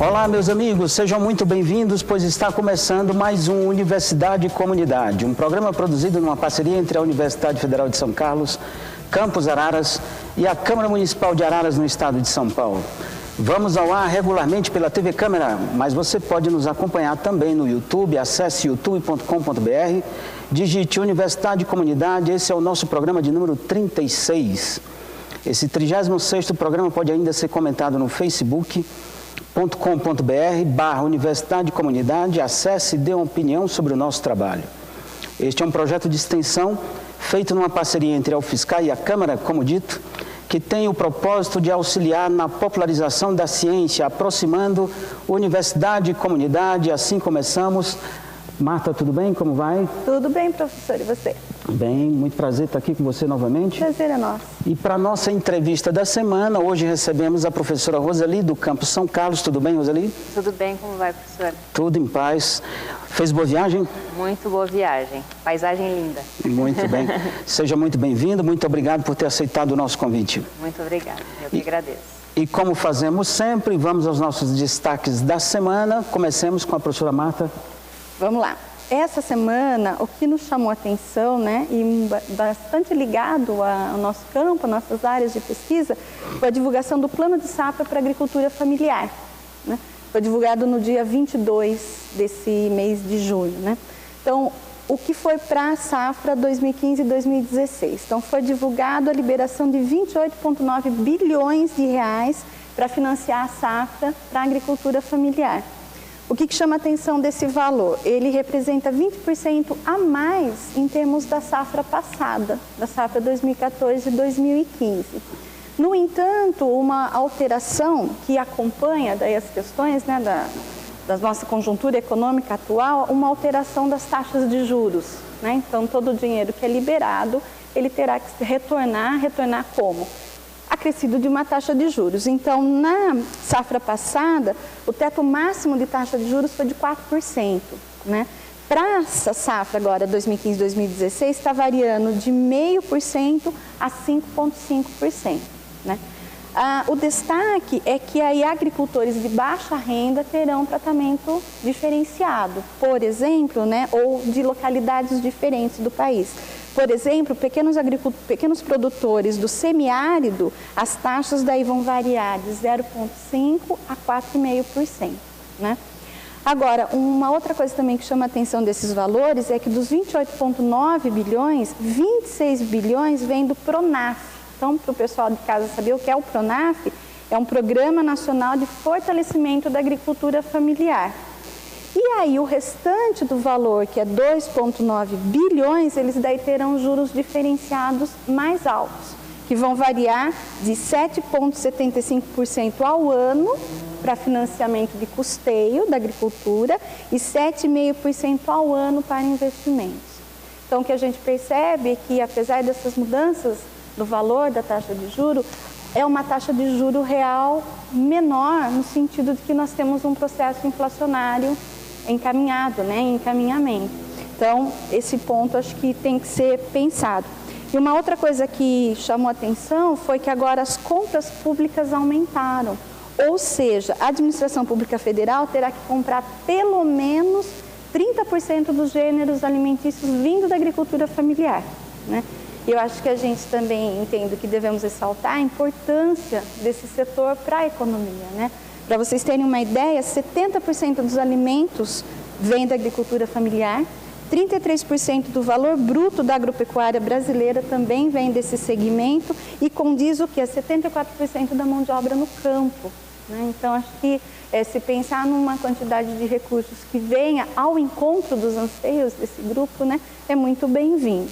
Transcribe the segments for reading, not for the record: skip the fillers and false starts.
Olá, meus amigos, sejam muito bem-vindos, pois está começando mais um Universidade e Comunidade, um programa produzido numa parceria entre a Universidade Federal de São Carlos, Campus Araras e a Câmara Municipal de Araras, no estado de São Paulo. Vamos ao ar regularmente pela TV Câmara, mas você pode nos acompanhar também no YouTube. Acesse youtube.com.br, digite Universidade e Comunidade. Esse é o nosso programa de número 36. Esse 36º programa pode ainda ser comentado no facebook.com.br/Universidade e Comunidade. Acesse e dê uma opinião sobre o nosso trabalho. Este é um projeto de extensão feito numa parceria entre a UFSCar e a Câmara, como dito, que tem o propósito de auxiliar na popularização da ciência, aproximando universidade e comunidade. Assim começamos. Marta, tudo bem? Como vai? Tudo bem, professor. E você? Bem, muito prazer estar aqui com você novamente. Prazer é nosso. E para a nossa entrevista da semana, hoje recebemos a professora Roseli, do Campus São Carlos. Tudo bem, Roseli? Tudo bem, como vai, professora? Tudo em paz. Fez boa viagem? Muito boa viagem. Paisagem linda. Muito bem. Seja muito bem-vindo. Muito obrigado por ter aceitado o nosso convite. Muito obrigada. Eu que agradeço. E como fazemos sempre, vamos aos nossos destaques da semana. Comecemos com a professora Marta. Vamos lá. Essa semana, o que nos chamou a atenção, né, e bastante ligado ao nosso campo, às nossas áreas de pesquisa, foi a divulgação do Plano de Safra para a Agricultura Familiar, né? Foi divulgado no dia 22 desse mês de junho, né? Então, o que foi para a safra 2015 e 2016? Então, foi divulgado a liberação de 28,9 bilhões de reais para financiar a safra para a agricultura familiar. O que chama a atenção desse valor? Ele representa 20% a mais em termos da safra passada, da safra 2014 e 2015. No entanto, uma alteração que acompanha daí as questões, né, da nossa conjuntura econômica atual, uma alteração das taxas de juros, né? Então, todo o dinheiro que é liberado, ele terá que retornar como? Acrescido de uma taxa de juros. Então, na safra passada, o teto máximo de taxa de juros foi de 4%, né? Para essa safra agora, 2015-2016, está variando de 0,5% a 5,5%, né? O destaque é que aí agricultores de baixa renda terão tratamento diferenciado, por exemplo, né, ou de localidades diferentes do país. Por exemplo, pequenos produtores do semiárido, as taxas daí vão variar de 0,5% a 4,5%, né? Agora, uma outra coisa também que chama a atenção desses valores é que dos 28,9 bilhões, 26 bilhões vêm do PRONAF. Então, para o pessoal de casa saber o que é o PRONAF, é um Programa Nacional de Fortalecimento da Agricultura Familiar. E aí, o restante do valor, que é 2,9 bilhões, eles daí terão juros diferenciados mais altos, que vão variar de 7,75% ao ano para financiamento de custeio da agricultura e 7,5% ao ano para investimentos. Então, o que a gente percebe é que, apesar dessas mudanças do valor da taxa de juro, é uma taxa de juro real menor, no sentido de que nós temos um processo inflacionário encaminhado, né, em encaminhamento. Então, esse ponto acho que tem que ser pensado. E uma outra coisa que chamou a atenção foi que agora as contas públicas aumentaram. Ou seja, a administração pública federal terá que comprar pelo menos 30% dos gêneros alimentícios vindo da agricultura familiar, né? E eu acho que a gente também entende que devemos ressaltar a importância desse setor para a economia, né? Para vocês terem uma ideia, 70% dos alimentos vem da agricultura familiar, 33% do valor bruto da agropecuária brasileira também vem desse segmento e condiz o que? 74% da mão de obra no campo, né? Então, acho que se pensar numa quantidade de recursos que venha ao encontro dos anseios desse grupo, né, é muito bem-vindo.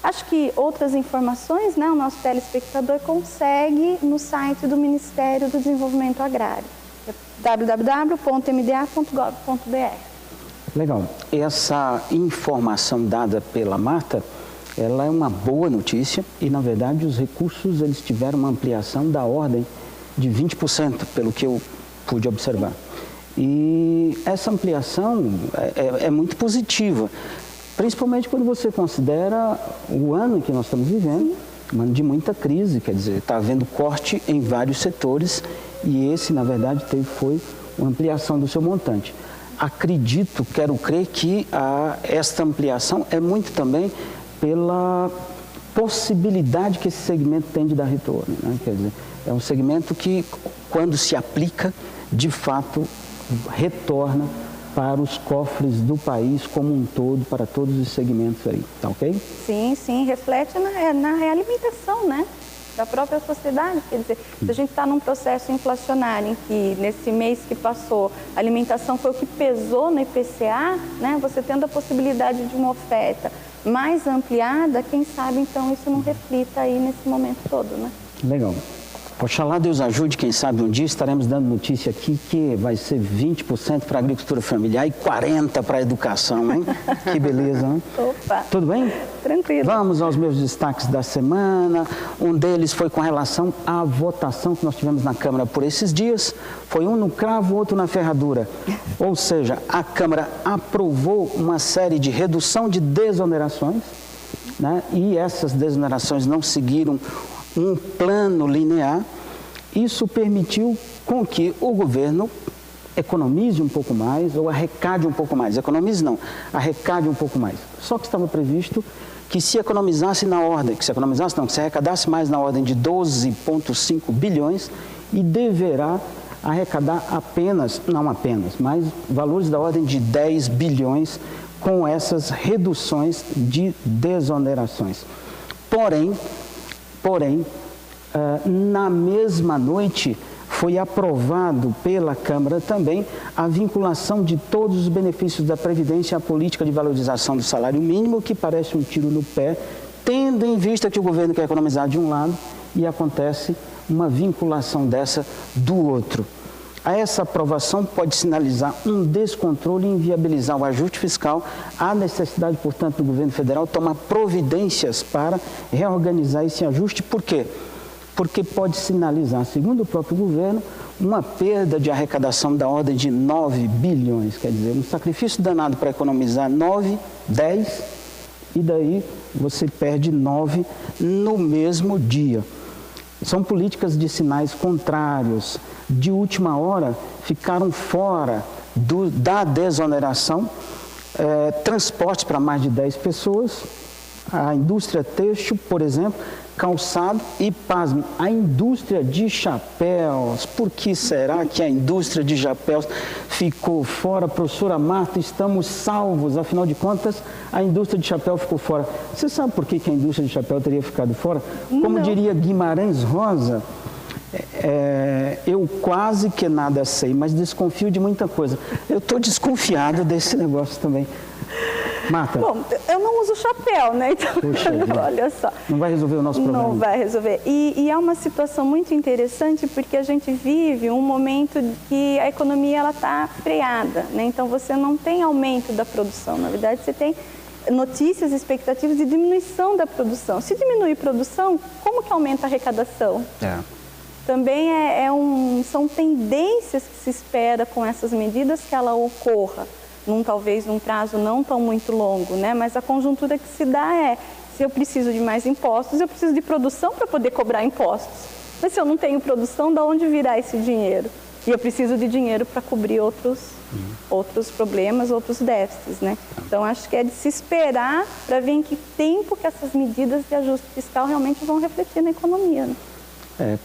Acho que outras informações, né, o nosso telespectador consegue no site do Ministério do Desenvolvimento Agrário, www.mda.gov.br. Legal. Essa informação dada pela Marta, ela é uma boa notícia e, na verdade, os recursos eles tiveram uma ampliação da ordem de 20%, pelo que eu pude observar. E essa ampliação é muito positiva. Principalmente quando você considera o ano que nós estamos vivendo, um ano de muita crise, quer dizer, está havendo corte em vários setores e esse, na verdade, foi uma ampliação do seu montante. Acredito, quero crer que esta ampliação é muito também pela possibilidade que esse segmento tem de dar retorno, né? Quer dizer, é um segmento que, quando se aplica, de fato, retorna para os cofres do país como um todo, para todos os segmentos aí, tá ok? Sim, sim, reflete na realimentação, né, da própria sociedade. Quer dizer, se a gente está num processo inflacionário em que, nesse mês que passou, a alimentação foi o que pesou no IPCA, né, você tendo a possibilidade de uma oferta mais ampliada, quem sabe, então, isso não reflita aí nesse momento todo, né? Legal. Oxalá Deus ajude, quem sabe um dia estaremos dando notícia aqui que vai ser 20% para a agricultura familiar e 40% para a educação, hein? Que beleza, hein? Opa! Tudo bem? Tranquilo. Vamos aos meus destaques da semana. Um deles foi com relação à votação que nós tivemos na Câmara por esses dias. Foi um no cravo, outro na ferradura. Ou seja, a Câmara aprovou uma série de redução de desonerações, né? E essas desonerações não seguiram um plano linear. Isso permitiu com que o governo economize um pouco mais ou arrecade um pouco mais. Economize não, arrecade um pouco mais. Só que estava previsto que se economizasse que se arrecadasse mais na ordem de 12,5 bilhões e deverá arrecadar mas valores da ordem de 10 bilhões com essas reduções de desonerações. Porém, na mesma noite foi aprovado pela Câmara também a vinculação de todos os benefícios da Previdência à política de valorização do salário mínimo, que parece um tiro no pé, tendo em vista que o governo quer economizar de um lado e acontece uma vinculação dessa do outro. Essa aprovação pode sinalizar um descontrole e inviabilizar o ajuste fiscal. Há necessidade, portanto, do governo federal tomar providências para reorganizar esse ajuste. Por quê? Porque pode sinalizar, segundo o próprio governo, uma perda de arrecadação da ordem de 9 bilhões. Quer dizer, um sacrifício danado para economizar 9, 10, e daí você perde 9 no mesmo dia. São políticas de sinais contrários. De última hora, ficaram fora da desoneração transporte para mais de 10 pessoas, a indústria têxtil, por exemplo, calçado e, pasme, a indústria de chapéus. Por que será que a indústria de chapéus ficou fora? Professora Marta, estamos salvos, afinal de contas, a indústria de chapéu ficou fora. Você sabe por que a indústria de chapéu teria ficado fora? Como diria Guimarães Rosa, eu quase que nada sei, mas desconfio de muita coisa. Eu estou desconfiado desse negócio também. Marta. Bom, eu não uso chapéu, né? Então, olha só. Não vai resolver o nosso problema. Não vai resolver. E é uma situação muito interessante porque a gente vive um momento que a economia está freada, né? Então, você não tem aumento da produção. Na verdade, você tem notícias, expectativas de diminuição da produção. Se diminuir a produção, como que aumenta a arrecadação? Também são tendências que se espera com essas medidas que ela ocorra, talvez num prazo não tão muito longo, né? Mas a conjuntura que se dá se eu preciso de mais impostos, eu preciso de produção para poder cobrar impostos. Mas se eu não tenho produção, de onde virá esse dinheiro? E eu preciso de dinheiro para cobrir outros problemas, outros déficits, né? Então, acho que é de se esperar para ver em que tempo que essas medidas de ajuste fiscal realmente vão refletir na economia, né?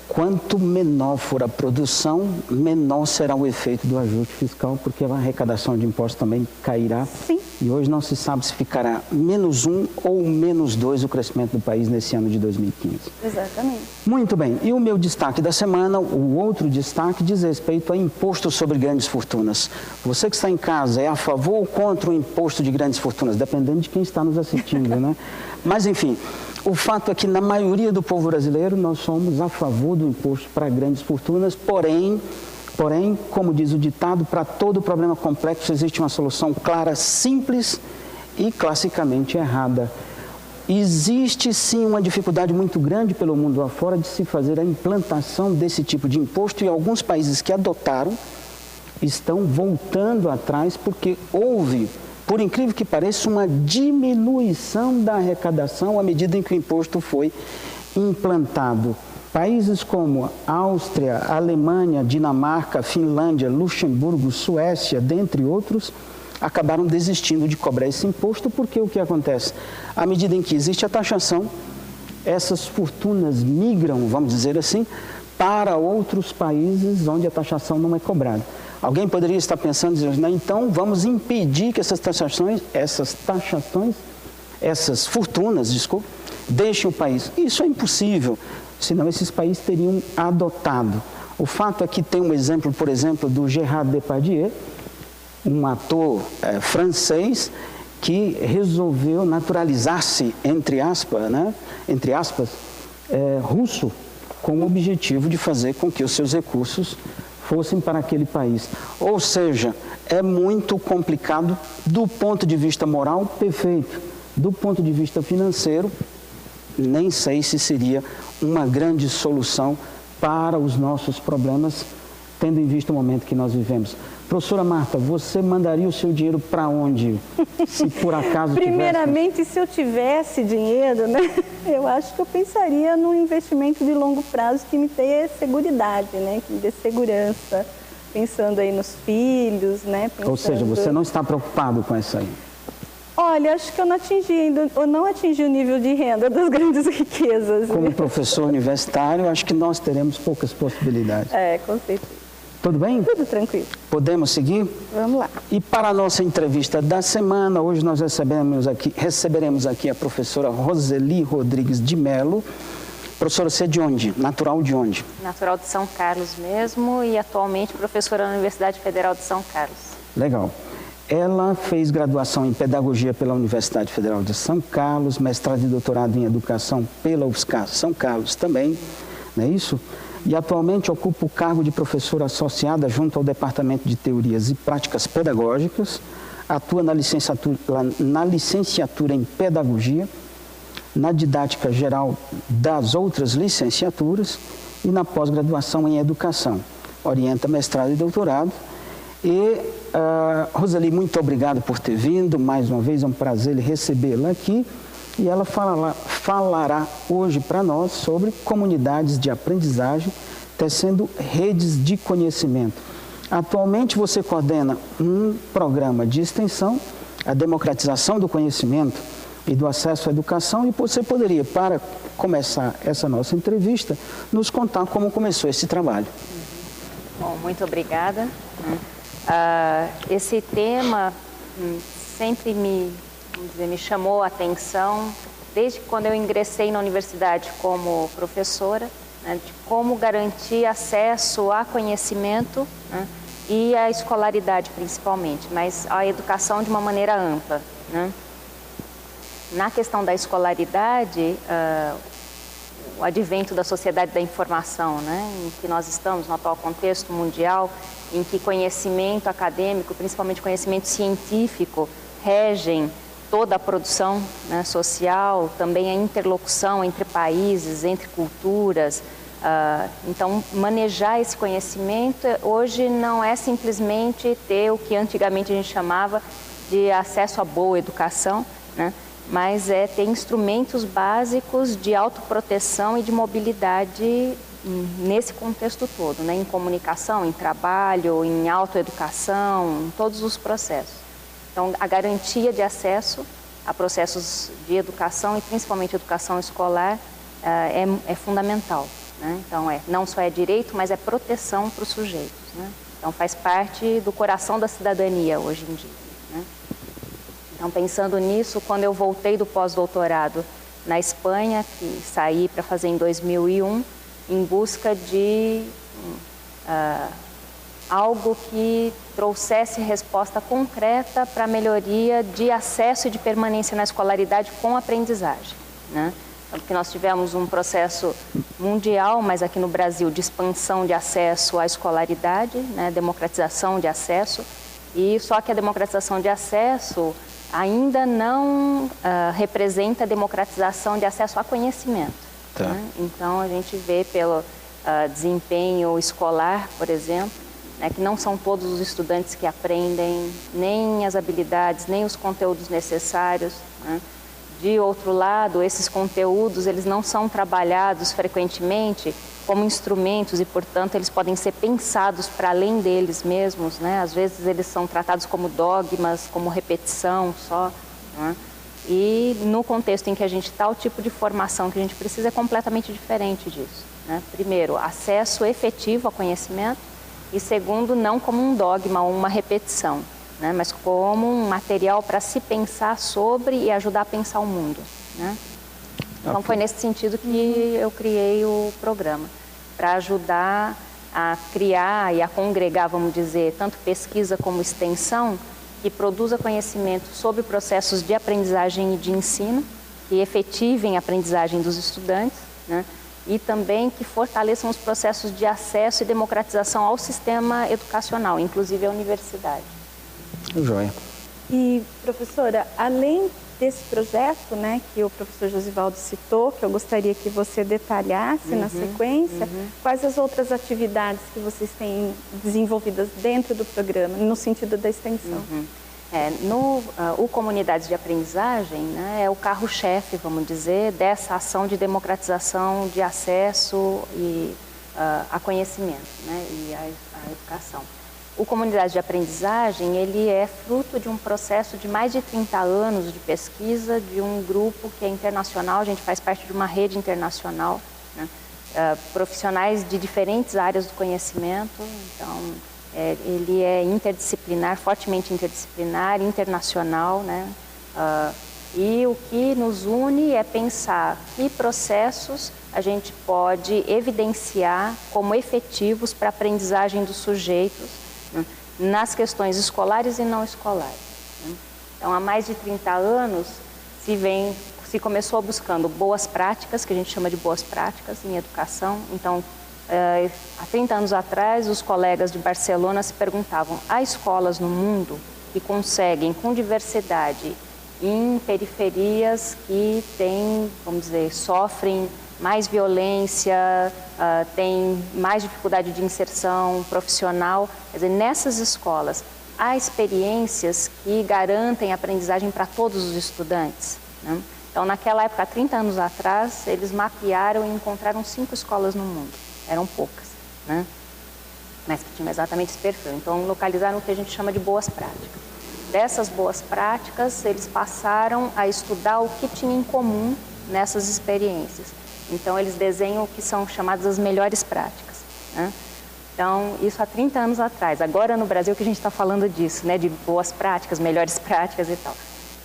Quanto menor for a produção, menor será o efeito do ajuste fiscal, porque a arrecadação de impostos também cairá. Sim. E hoje não se sabe se ficará -1 ou -2 o crescimento do país nesse ano de 2015. Exatamente. Muito bem. E o meu destaque da semana, o outro destaque, diz respeito a imposto sobre grandes fortunas. Você que está em casa, é a favor ou contra o imposto de grandes fortunas? Dependendo de quem está nos assistindo, né? Mas, enfim, o fato é que, na maioria do povo brasileiro, nós somos a favor do imposto para grandes fortunas, porém, como diz o ditado, para todo problema complexo existe uma solução clara, simples e classicamente errada. Existe, sim, uma dificuldade muito grande pelo mundo afora de se fazer a implantação desse tipo de imposto, e alguns países que adotaram estão voltando atrás porque houve, por incrível que pareça, uma diminuição da arrecadação à medida em que o imposto foi implantado. Países como Áustria, Alemanha, Dinamarca, Finlândia, Luxemburgo, Suécia, dentre outros, acabaram desistindo de cobrar esse imposto, porque o que acontece? À medida em que existe a taxação, essas fortunas migram, vamos dizer assim, para outros países onde a taxação não é cobrada. Alguém poderia estar pensando, dizendo, então vamos impedir que essas fortunas, deixem o país. Isso é impossível, senão esses países teriam adotado. O fato é que tem um exemplo, por exemplo, do Gérard Depardieu, um ator francês que resolveu naturalizar-se, entre aspas, russo, com o objetivo de fazer com que os seus recursos fossem para aquele país. Ou seja, é muito complicado do ponto de vista moral, perfeito. Do ponto de vista financeiro, nem sei se seria uma grande solução para os nossos problemas, tendo em vista o momento que nós vivemos. Professora Marta, você mandaria o seu dinheiro para onde, se por acaso Primeiramente, se eu tivesse dinheiro, né, eu acho que eu pensaria num investimento de longo prazo que me dê seguridade, né, que me dê segurança, pensando aí nos filhos, né. Pensando... Ou seja, você não está preocupado com isso aí? Olha, acho que eu não atingi o nível de renda das grandes riquezas. Como professor universitário, acho que nós teremos poucas possibilidades. Com certeza. Tudo bem? Tudo tranquilo. Podemos seguir? Vamos lá. E para a nossa entrevista da semana, hoje nós receberemos aqui a professora Roseli Rodrigues de Mello. Professora, você é de onde? Natural de onde? Natural de São Carlos mesmo e atualmente professora na Universidade Federal de São Carlos. Legal. Ela fez graduação em Pedagogia pela Universidade Federal de São Carlos, mestrado e doutorado em Educação pela UFSCar São Carlos também, não é isso? E atualmente ocupa o cargo de professora associada junto ao Departamento de Teorias e Práticas Pedagógicas, atua na licenciatura em Pedagogia, na didática geral das outras licenciaturas e na pós-graduação em Educação. Orienta mestrado e doutorado. E, Roseli, muito obrigado por ter vindo. Mais uma vez, é um prazer recebê-la aqui. E ela falará hoje para nós sobre comunidades de aprendizagem, tecendo redes de conhecimento. Atualmente, você coordena um programa de extensão, a democratização do conhecimento e do acesso à educação. E você poderia, para começar essa nossa entrevista, nos contar como começou esse trabalho. Bom, muito obrigada. Esse tema sempre me chamou a atenção, desde quando eu ingressei na universidade como professora, né, de como garantir acesso a conhecimento, né, e a escolaridade principalmente, mas a educação de uma maneira ampla, né. Na questão da escolaridade, o advento da sociedade da informação, né, em que nós estamos no atual contexto mundial, em que conhecimento acadêmico, principalmente conhecimento científico, regem toda a produção, né, social, também a interlocução entre países, entre culturas. Então, manejar esse conhecimento hoje não é simplesmente ter o que antigamente a gente chamava de acesso à boa educação, né, mas é ter instrumentos básicos de autoproteção e de mobilidade nesse contexto todo, né, em comunicação, em trabalho, em autoeducação, em todos os processos. Então, a garantia de acesso a processos de educação e principalmente educação escolar é fundamental, né? Então, não só é direito, mas é proteção para os sujeitos, né? Então, faz parte do coração da cidadania hoje em dia, né? Então, pensando nisso, quando eu voltei do pós-doutorado na Espanha, que saí para fazer em 2001, em busca de algo que trouxesse resposta concreta para a melhoria de acesso e de permanência na escolaridade com aprendizagem, né? Então, porque nós tivemos um processo mundial, mas aqui no Brasil, de expansão de acesso à escolaridade, né, democratização de acesso, e só que a democratização de acesso ainda não representa a democratização de acesso a conhecimento. Tá. Né? Então, a gente vê pelo desempenho escolar, por exemplo, né, que não são todos os estudantes que aprendem nem as habilidades, nem os conteúdos necessários, né, De outro lado, esses conteúdos, eles não são trabalhados frequentemente como instrumentos e, portanto, eles podem ser pensados para além deles mesmos, né? Às vezes eles são tratados como dogmas, como repetição só, né? E no contexto em que a gente está, o tipo de formação que a gente precisa é completamente diferente disso, né? Primeiro, acesso efetivo ao conhecimento e, segundo, não como um dogma ou uma repetição, né? Mas como um material para se pensar sobre e ajudar a pensar o mundo, né? Então, foi nesse sentido que eu criei o programa, para ajudar a criar e a congregar, vamos dizer, tanto pesquisa como extensão, que produza conhecimento sobre processos de aprendizagem e de ensino, que efetivem a aprendizagem dos estudantes, né? E também que fortaleçam os processos de acesso e democratização ao sistema educacional, inclusive a universidade. Joia. E, professora, além desse projeto, né, que o professor Josivaldo citou, que eu gostaria que você detalhasse na sequência, quais as outras atividades que vocês têm desenvolvidas dentro do programa, no sentido da extensão? O Comunidades de Aprendizagem, né, é o carro-chefe, vamos dizer, dessa ação de democratização de acesso e, a conhecimento, né, e a educação. O Comunidade de Aprendizagem, ele é fruto de um processo de mais de 30 anos de pesquisa de um grupo que é internacional, a gente faz parte de uma rede internacional, né? Profissionais de diferentes áreas do conhecimento, então ele é interdisciplinar, fortemente interdisciplinar, internacional, né? E o que nos une é pensar que processos a gente pode evidenciar como efetivos para a aprendizagem dos sujeitos, nas questões escolares e não escolares. Então, há mais de 30 anos se começou buscando boas práticas, que a gente chama de boas práticas em educação. Então, há 30 anos atrás, os colegas de Barcelona se perguntavam: há escolas no mundo que conseguem, com diversidade, em periferias que têm, vamos dizer, sofrem mais violência, tem mais dificuldade de inserção profissional. Quer dizer, nessas escolas, há experiências que garantem a aprendizagem para todos os estudantes, né? Então, naquela época, há 30 anos atrás, eles mapearam e encontraram 5 escolas no mundo. Eram poucas, né? Mas que tinham exatamente esse perfil. Então, localizaram o que a gente chama de boas práticas. Dessas boas práticas, eles passaram a estudar o que tinha em comum nessas experiências. Então, eles desenham o que são chamadas as melhores práticas, né? Então, isso há 30 anos atrás. Agora, no Brasil, que a gente está falando disso, né? De boas práticas, melhores práticas e tal.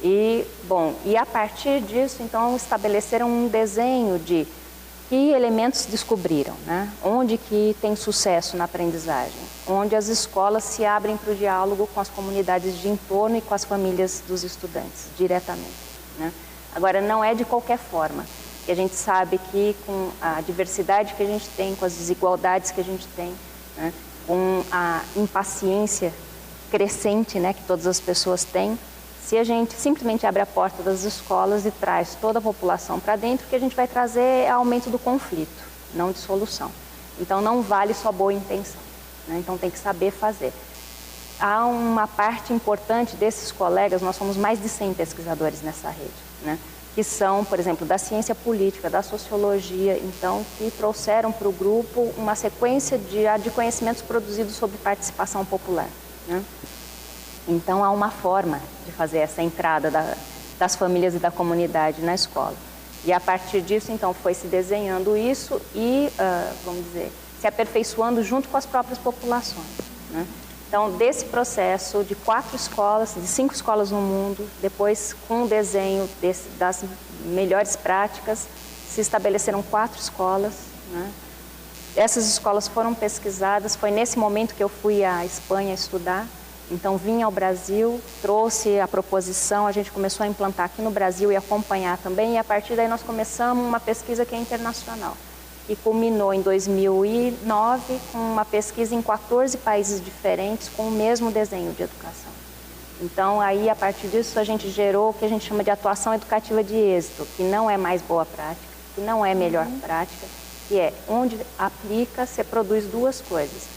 E, bom, e a partir disso, então, estabeleceram um desenho de que elementos descobriram, né? Onde que tem sucesso na aprendizagem, onde as escolas se abrem para o diálogo com as comunidades de entorno e com as famílias dos estudantes, diretamente, né? Agora, não é de qualquer forma. Que a gente sabe que com a diversidade que a gente tem, com as desigualdades que a gente tem, né, com a impaciência crescente, né, que todas as pessoas têm, se a gente simplesmente abre a porta das escolas e traz toda a população para dentro, o que a gente vai trazer é aumento do conflito, não de solução. Então, não vale só boa intenção, né? Então, tem que saber fazer. Há uma parte importante desses colegas, nós somos mais de 100 pesquisadores nessa rede, né? Que são, por exemplo, da ciência política, da sociologia, então, que trouxeram para o grupo uma sequência de conhecimentos produzidos sobre participação popular, né? Então, há uma forma de fazer essa entrada das famílias e da comunidade na escola. E, a partir disso, então, foi se desenhando isso e, vamos dizer, se aperfeiçoando junto com as próprias populações, né? Então, desse processo de 4 escolas, de 5 escolas no mundo, depois com o desenho das melhores práticas, se estabeleceram 4 escolas, né? Essas escolas foram pesquisadas, foi nesse momento que eu fui à Espanha estudar. Então, vim ao Brasil, trouxe a proposição, a gente começou a implantar aqui no Brasil e acompanhar também, e a partir daí nós começamos uma pesquisa que é internacional, que culminou em 2009 com uma pesquisa em 14 países diferentes com o mesmo desenho de educação. Então, aí, a partir disso, a gente gerou o que a gente chama de atuação educativa de êxito, que não é mais boa prática, que não é melhor prática, que é onde aplica, você produz 2 coisas.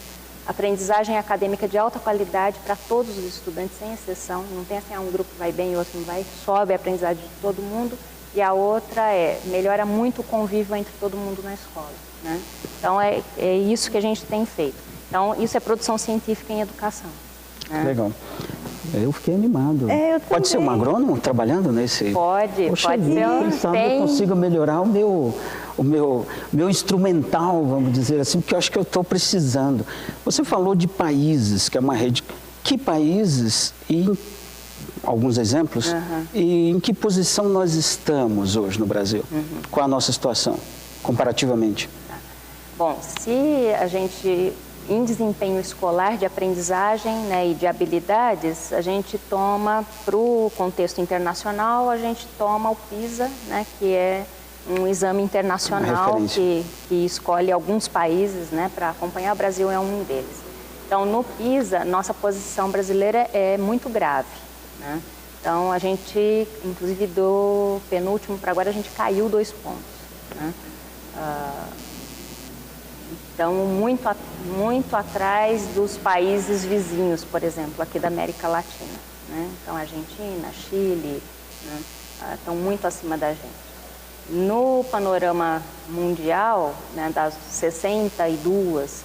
aprendizagem acadêmica de alta qualidade para todos os estudantes, sem exceção. Não tem assim, um grupo vai bem e outro não vai, sobe a aprendizagem de todo mundo. E a outra melhora muito o convívio entre todo mundo na escola, né? Então, é isso que a gente tem feito. Então, isso é produção científica em educação, né? Legal. Eu fiquei animado. Pode ser um agrônomo trabalhando nesse... Pode, Poxa, pode ser. Quem sabe eu consigo melhorar o meu instrumental, vamos dizer assim, porque eu acho que eu estou precisando. Você falou de países, que é uma rede. Que países e alguns exemplos, e em que posição nós estamos hoje no Brasil? Qual a nossa situação, comparativamente? Bom, se a gente, em desempenho escolar de aprendizagem, né, e de habilidades, a gente toma, para o contexto internacional, a gente toma o PISA, né, que é um exame internacional que escolhe alguns países, né, para acompanhar. O Brasil é um deles. Então, no PISA, nossa posição brasileira é muito grave, né? Então, a gente, inclusive do penúltimo para agora, a gente caiu 2 pontos, né? Então, muito atrás dos países vizinhos, por exemplo, aqui da América Latina, né? Então, Argentina, Chile, né, estão muito acima da gente. No panorama mundial, né, dos 62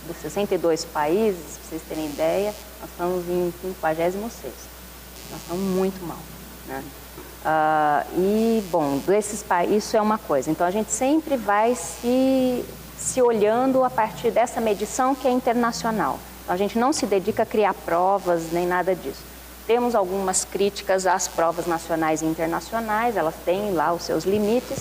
países, para vocês terem ideia, nós estamos em 56º. Nós estamos muito mal, né? E, bom, desses países, isso é uma coisa. Então, a gente sempre vai se olhando a partir dessa medição que é internacional. Então, a gente não se dedica a criar provas, nem nada disso. Temos algumas críticas às provas nacionais e internacionais, elas têm lá os seus limites,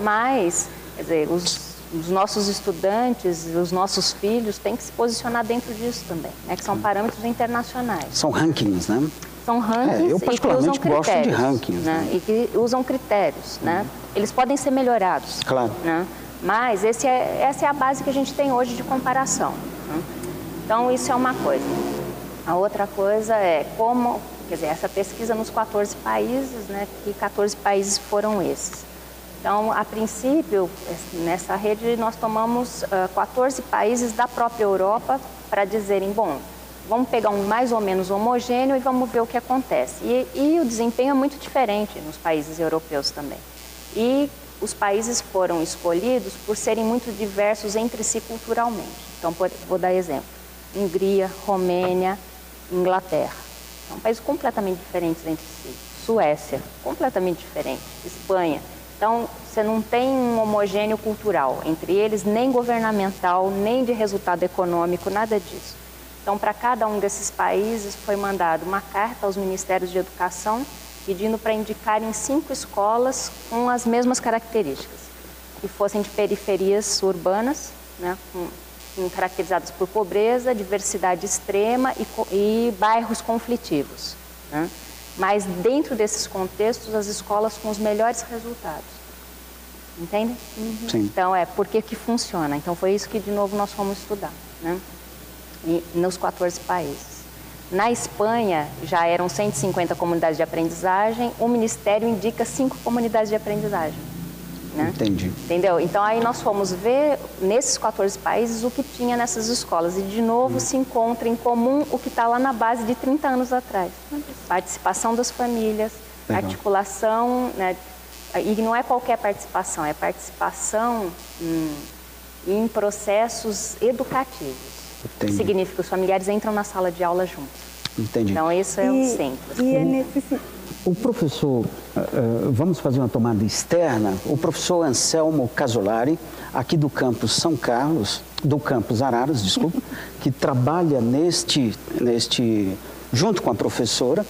mas, quer dizer, os nossos estudantes, os nossos filhos têm que se posicionar dentro disso também, né, que são parâmetros internacionais. São rankings, né? São rankings eu particularmente e que usam gosto critérios, de rankings, né? E que usam critérios, né? Eles podem ser melhorados, claro, né? Mas essa é a base que a gente tem hoje de comparação, né? Então, isso é uma coisa. A outra coisa é como, quer dizer, essa pesquisa nos 14 países, né? Que 14 países foram esses. Então, a princípio, nessa rede, nós tomamos 14 países da própria Europa para dizerem, bom, vamos pegar um mais ou menos homogêneo e vamos ver o que acontece. E o desempenho é muito diferente nos países europeus também. E os países foram escolhidos por serem muito diversos entre si culturalmente. Então, vou dar exemplo. Hungria, Romênia, Inglaterra. São países completamente diferentes entre si. Suécia, completamente diferente. Espanha. Então, você não tem um homogêneo cultural entre eles, nem governamental, nem de resultado econômico, nada disso. Então, para cada um desses países foi mandada uma carta aos Ministérios de Educação pedindo para indicarem 5 escolas com as mesmas características, que fossem de periferias urbanas, né, caracterizadas por pobreza, diversidade extrema e bairros conflitivos, né? Mas dentro desses contextos, as escolas com os melhores resultados. Entende? Sim. Então, por que funciona? Então, foi isso que, de novo, nós fomos estudar, né? E nos 14 países. Na Espanha, já eram 150 comunidades de aprendizagem, o Ministério indica 5 comunidades de aprendizagem, né? Entendi. Entendeu? Então, aí nós fomos ver, nesses 14 países, o que tinha nessas escolas. E, de novo, se encontra em comum o que está lá na base de 30 anos atrás. Participação das famílias, legal, articulação, né? E não é qualquer participação, é participação em processos educativos. Entendi. Significa que os familiares entram na sala de aula juntos. Entendi. Então, isso é o centro. E é nesse... O professor, vamos fazer uma tomada externa, o professor Anselmo Casolari, aqui do campus São Carlos, do campus Araras, desculpa, que trabalha junto com a professora,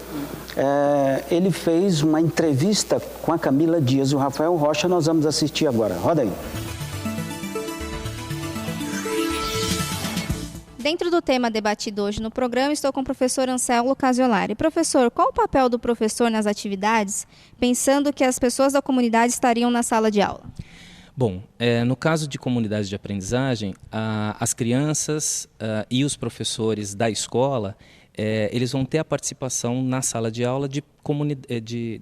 ele fez uma entrevista com a Camila Dias e o Rafael Rocha, nós vamos assistir agora. Roda aí. Dentro do tema debatido hoje no programa, estou com o professor Anselmo Casolari. Professor, qual o papel do professor nas atividades, pensando que as pessoas da comunidade estariam na sala de aula? Bom, no caso de comunidades de aprendizagem, as crianças e os professores da escola eles vão ter a participação na sala de aula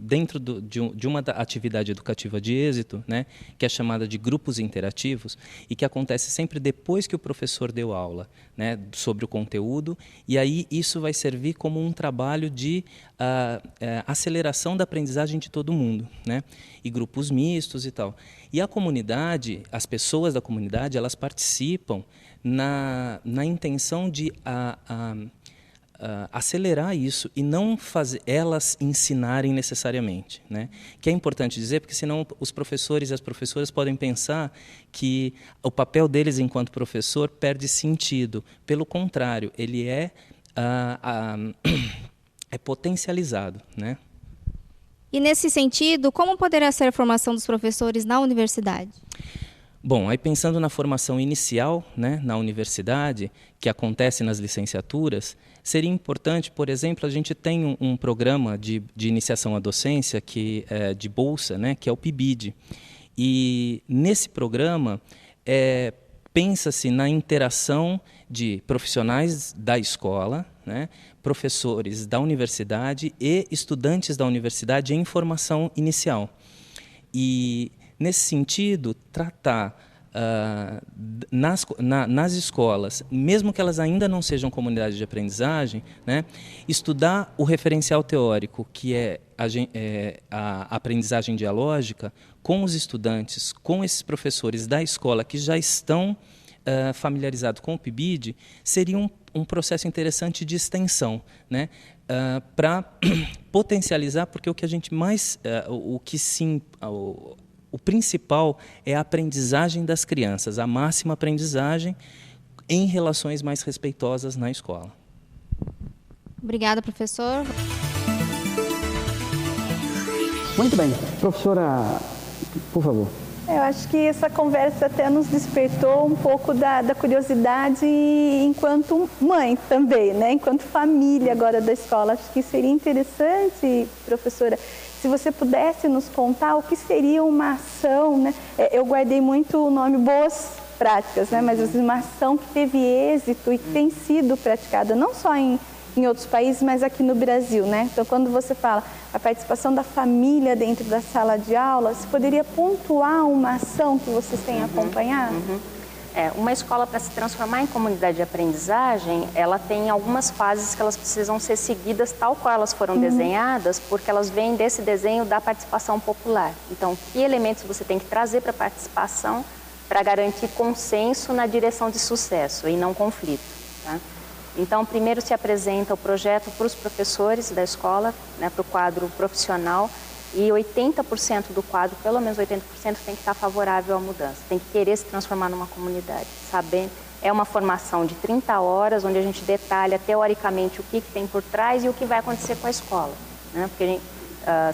dentro de uma atividade educativa de êxito, né, que é chamada de grupos interativos e que acontece sempre depois que o professor deu aula, né, sobre o conteúdo, e aí isso vai servir como um trabalho de aceleração da aprendizagem de todo mundo, né, e grupos mistos e tal. E a comunidade, as pessoas da comunidade, elas participam na intenção de acelerar isso e não fazer elas ensinarem necessariamente, né? Que é importante dizer, porque senão os professores e as professoras podem pensar que o papel deles enquanto professor perde sentido. Pelo contrário, ele é potencializado, né? E nesse sentido, como poderia ser a formação dos professores na universidade? Bom, aí pensando na formação inicial, né, na universidade, que acontece nas licenciaturas, seria importante, por exemplo, a gente tem um programa de iniciação à docência de bolsa, né, que é o PIBID. E nesse programa pensa-se na interação de profissionais da escola, né, professores da universidade e estudantes da universidade em formação inicial. E nesse sentido, tratar nas escolas, mesmo que elas ainda não sejam comunidade de aprendizagem, né, estudar o referencial teórico, que é a aprendizagem dialógica, com os estudantes, com esses professores da escola que já estão familiarizados com o PIBID, seria um processo interessante de extensão, né, para potencializar, porque o que a gente mais, o principal é a aprendizagem das crianças, a máxima aprendizagem em relações mais respeitosas na escola. Obrigada, professor. Muito bem. Professora, por favor. Eu acho que essa conversa até nos despertou um pouco da curiosidade enquanto mãe também, né? Enquanto família agora da escola. Acho que seria interessante, professora, se você pudesse nos contar o que seria uma ação, né? Eu guardei muito o nome Boas Práticas, né? Mas uma ação que teve êxito e que tem sido praticada não só em outros países, mas aqui no Brasil, né? Então, quando você fala a participação da família dentro da sala de aula, você poderia pontuar uma ação que vocês têm acompanhado? Uma escola, para se transformar em comunidade de aprendizagem, ela tem algumas fases que elas precisam ser seguidas tal qual elas foram desenhadas, porque elas vêm desse desenho da participação popular. Então, que elementos você tem que trazer para a participação para garantir consenso na direção de sucesso e não conflito, tá? Então, primeiro se apresenta o projeto para os professores da escola, né, para o quadro profissional, e 80% do quadro, pelo menos 80%, tem que estar favorável à mudança, tem que querer se transformar numa comunidade, saber. É uma formação de 30 horas, onde a gente detalha teoricamente o que tem por trás e o que vai acontecer com a escola, né? Porque a gente,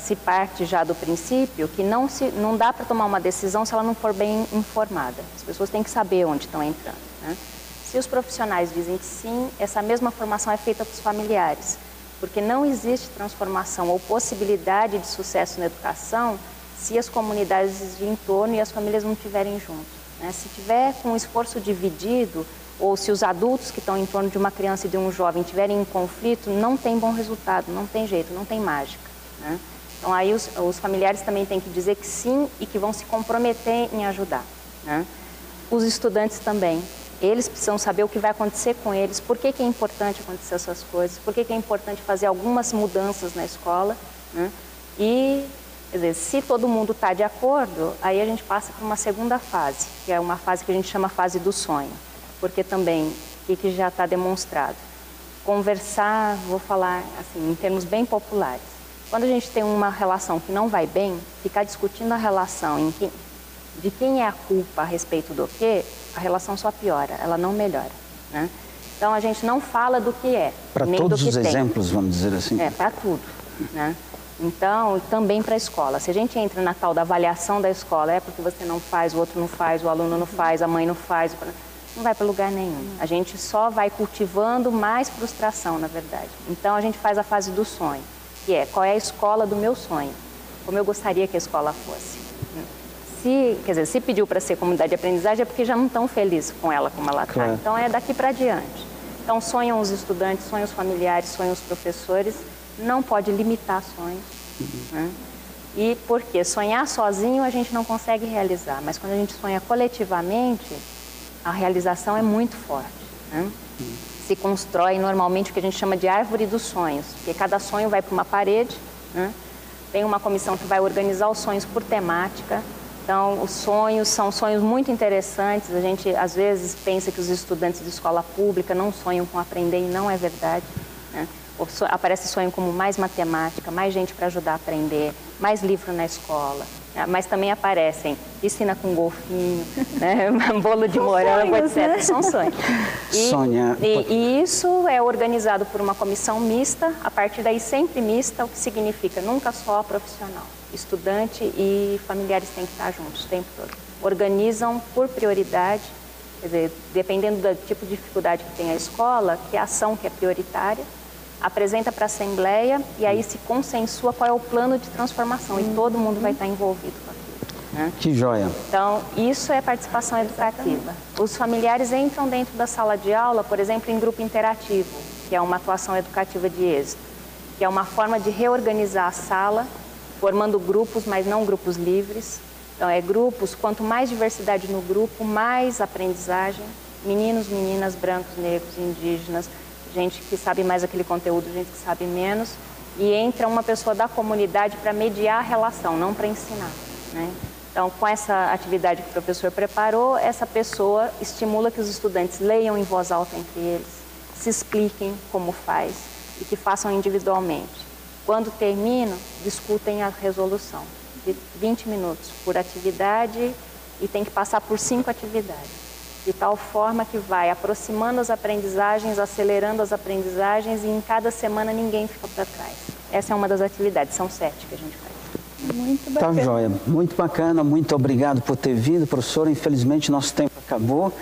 se parte já do princípio que não dá para tomar uma decisão se ela não for bem informada. As pessoas têm que saber onde estão entrando, né? Se os profissionais dizem que sim, essa mesma formação é feita para os familiares, porque não existe transformação ou possibilidade de sucesso na educação se as comunidades de entorno e as famílias não estiverem juntos, né? Se tiver com um esforço dividido, ou se os adultos que estão em torno de uma criança e de um jovem estiverem em conflito, não tem bom resultado, não tem jeito, não tem mágica, né? Então aí os familiares também têm que dizer que sim e que vão se comprometer em ajudar, né? Os estudantes também. Eles precisam saber o que vai acontecer com eles, por que é importante acontecer essas coisas, por que é importante fazer algumas mudanças na escola, né? E, quer dizer, se todo mundo está de acordo, aí a gente passa para uma segunda fase, que é uma fase que a gente chama fase do sonho, porque também, o que já está demonstrado? Conversar, vou falar assim, em termos bem populares. Quando a gente tem uma relação que não vai bem, ficar discutindo a relação de quem é a culpa a respeito do quê, a relação só piora, ela não melhora, né? Então, a gente não fala do que é, para nem todos do que os tem. exemplos, vamos dizer assim. Para tudo, né? Então, também para a escola. Se a gente entra na tal da avaliação da escola, é porque você não faz, o outro não faz, o aluno não faz, a mãe não faz, não vai para lugar nenhum. A gente só vai cultivando mais frustração, na verdade. Então, a gente faz a fase do sonho, que é qual é a escola do meu sonho, como eu gostaria que a escola fosse. Se pediu para ser comunidade de aprendizagem é porque já não estão felizes com ela como ela está. Claro. Então, é daqui para diante. Então, sonham os estudantes, sonham os familiares, sonham os professores, não pode limitar sonhos. Né? E por quê? Sonhar sozinho a gente não consegue realizar, mas quando a gente sonha coletivamente, a realização é muito forte. Né? Se constrói normalmente o que a gente chama de árvore dos sonhos, porque cada sonho vai para uma parede, né? Tem uma comissão que vai organizar os sonhos por temática. Então, os sonhos são sonhos muito interessantes. A gente, às vezes, pensa que os estudantes de escola pública não sonham com aprender e não é verdade. Né? Aparece sonho como mais matemática, mais gente para ajudar a aprender, mais livro na escola. Né? Mas também aparecem piscina com golfinho, né? Bolo de morango, etc. Né? São sonhos. E isso é organizado por uma comissão mista, a partir daí sempre mista, o que significa nunca só profissional. Estudante e familiares têm que estar juntos o tempo todo. Organizam por prioridade, quer dizer, dependendo do tipo de dificuldade que tem a escola, que a ação que é prioritária, apresenta para a Assembleia e aí se consensua qual é o plano de transformação e todo mundo vai estar envolvido com aquilo. Né? Que joia! Então, isso é participação educativa. Os familiares entram dentro da sala de aula, por exemplo, em grupo interativo, que é uma atuação educativa de êxito, que é uma forma de reorganizar a sala, formando grupos, mas não grupos livres. Então, grupos, quanto mais diversidade no grupo, mais aprendizagem. Meninos, meninas, brancos, negros, indígenas, gente que sabe mais aquele conteúdo, gente que sabe menos. E entra uma pessoa da comunidade para mediar a relação, não para ensinar. Né? Então, com essa atividade que o professor preparou, essa pessoa estimula que os estudantes leiam em voz alta entre eles, se expliquem como faz e que façam individualmente. Quando terminam, discutem a resolução, de 20 minutos por atividade e tem que passar por 5 atividades, de tal forma que vai aproximando as aprendizagens, acelerando as aprendizagens e em cada semana ninguém fica para trás. Essa é uma das atividades, são 7 que a gente faz. Muito bacana. Tá joia, muito bacana, muito obrigado por ter vindo, professora. Infelizmente, nosso tempo acabou.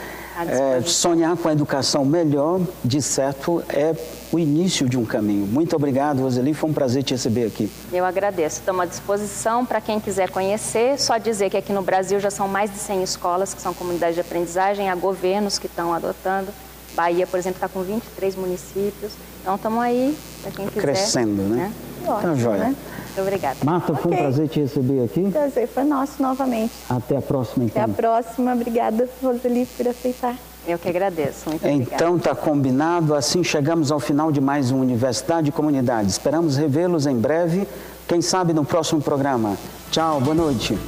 Sonhar com a educação melhor, de certo, é o início de um caminho. Muito obrigado, Roseli, foi um prazer te receber aqui. Eu agradeço, estou à disposição para quem quiser conhecer, só dizer que aqui no Brasil já são mais de 100 escolas que são comunidades de aprendizagem, há governos que estão adotando. Bahia, por exemplo, está com 23 municípios, então estamos aí para quem quiser. Crescendo, né? Ótimo, tá joia. né? Muito obrigada. Marta, foi um prazer te receber aqui. Prazer foi nosso novamente. Até a próxima, então. Até a próxima. Obrigada, Roseli, por aceitar. Eu que agradeço. Muito obrigada. Então, está combinado. Assim chegamos ao final de mais um Universidade e Comunidade. Esperamos revê-los em breve, quem sabe no próximo programa. Tchau, boa noite.